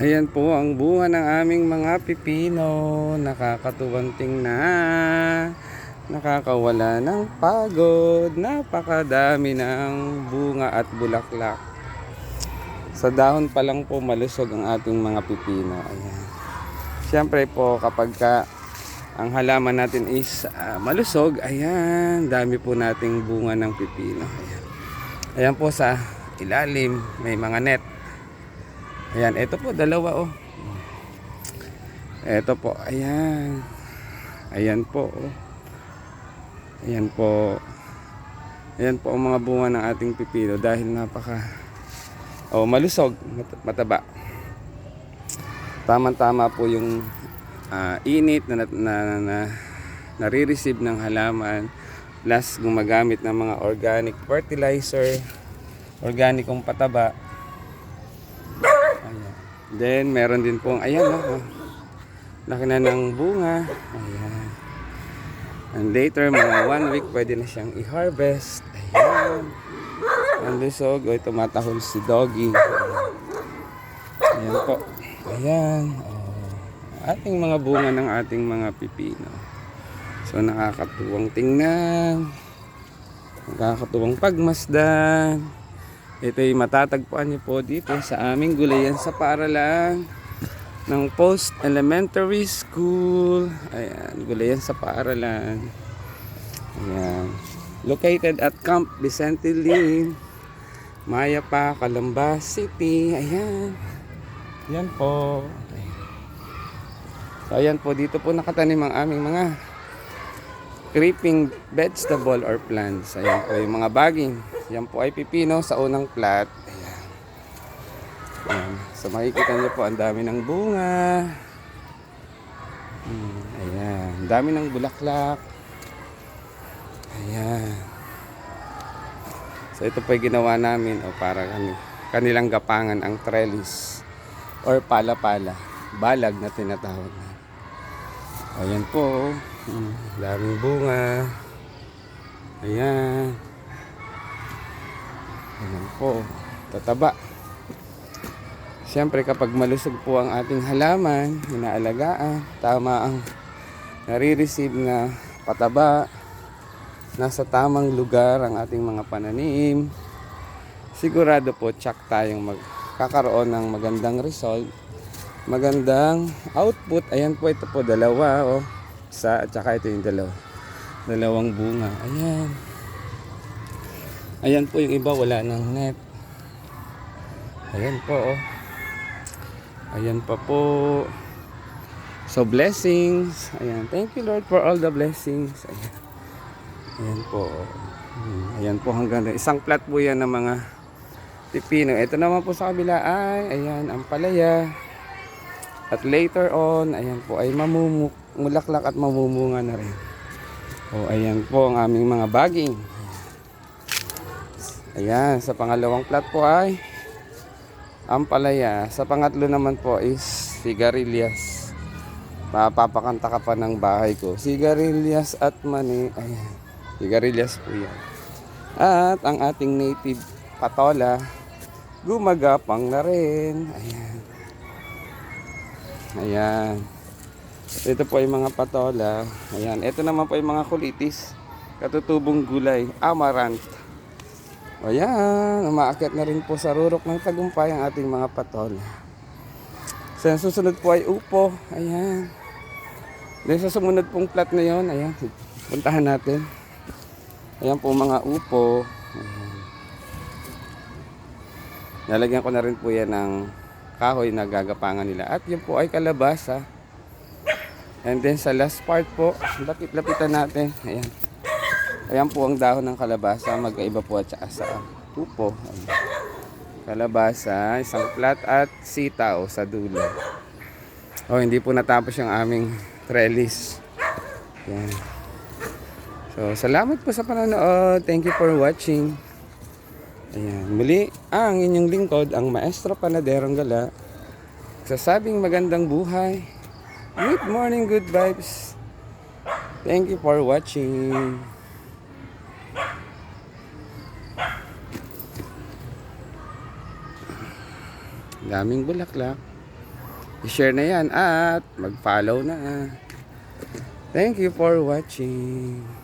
Ayan po ang bunga ng aming mga pipino. Nakakatuwang tingnan. Nakakawala ng pagod. Napakadami ng bunga at bulaklak. Sa dahon pa lang po malusog ang ating mga pipino. Ayan. Siyempre po kapag ang halaman natin is malusog, ayan, dami po nating bunga ng pipino. Ayan. Ayan po sa ilalim may mga net. Ayan, ito po dalawa oh. Ito po, ayan. Ayan po oh. Ayan po. Ayan po ang mga bunga ng ating pipino dahil malusog, mataba. Tama-tama po yung init na nare-receive ng halaman, plus gumagamit ng mga organic fertilizer, organikong pataba. Ayan. Then meron din pong ayan laki na ng bunga. Ayan. And later mga 1 week pwede na siyang i-harvest. Ayan. Ang lusog, tumatahol si doggy. Ayan po. Ayan. Ating mga bunga ng ating mga pipino. So nakakatuwang tingnan. Nakakatuwang pagmasdan. Ito'y matatagpuan niyo po dito sa aming gulayan sa paaralan ng Post Elementary School. Ayan, gulayan sa paaralan. Ayan. Located at Camp Vicente Lim, Mayapa, Calamba City. Ayan. Ayan po. So ayan po, dito po nakatanim ang aming mga creeping vegetable or plants. Ayan po yung mga baging. Yan po ay pipino sa unang plat. Ayan. Ayan. So makikita niyo po ang dami ng bunga. Ayan. Dami ng bulaklak. Ayan. So ito po ay ginawa namin para kanilang gapangan ang trellis or pala-pala. Balag na tinatawag na. Ayan po. Daming bunga. Ayan. Ayan po. Tataba. Siyempre kapag malusog po ang ating halaman, inaalagaan, tama ang nare-receive na pataba, nasa tamang lugar ang ating mga pananim, sigurado po tsak tayong magkakaroon ng magandang result, magandang output. Ayan po, ito po dalawa oh. Isa at saka ito yung dalawang bunga. Ayan. Ayan po yung iba wala ng net. Ayan po oh. Ayan pa po. So blessings. Ayan. Thank you Lord for all the blessings. Ayan. Ayan po. Ayan po hanggang isang plat po yan ng mga pipino. Ito naman po sa kabila ay ayan ang palaya. At later on, ayan po ay mamulaklak at mamumunga na rin. O ayan po ang aming mga baging. Ayan, sa pangalawang plat po ay ampalaya. Sa pangatlo naman po is sigarilyas. Mapapakanta ka pa ng bahay ko. Sigarilyas at mani. Ayan, sigarilyas po yan. At ang ating native patola, gumagapang na rin. Ayan. Ayan. Ito po ay mga patola. Ayan. Ito naman po ay mga kulitis. Katutubong gulay. Amaranth. Ayan. Umaakyat na rin po sa rurok ng tagumpay ang ating mga patola. So, susunod po ay upo. Ayan. Then sa sumunod pong plat na yon, ayan. Puntahan natin. Ayan po mga upo. Ayan. Nalagyan ko na rin po yan ng kahoy na gagapangan nila. At yun po ay kalabasa. And then sa last part po, lapit-lapitan natin. Ayan. Ayan po ang dahon ng kalabasa. Magkaiba po at saka sa upo. Ayan. Kalabasa, isang plat at sitaw sa dulo. Hindi po natapos yung aming trellis. Ayan. So, salamat po sa panonood. Thank you for watching. Ayan. Muli, ang inyong lingkod, ang Maestro Panaderong Gala. Sasabing magandang buhay. Good morning, good vibes. Thank you for watching. Daming bulaklak. i-share na yan at mag-follow na. Thank you for watching.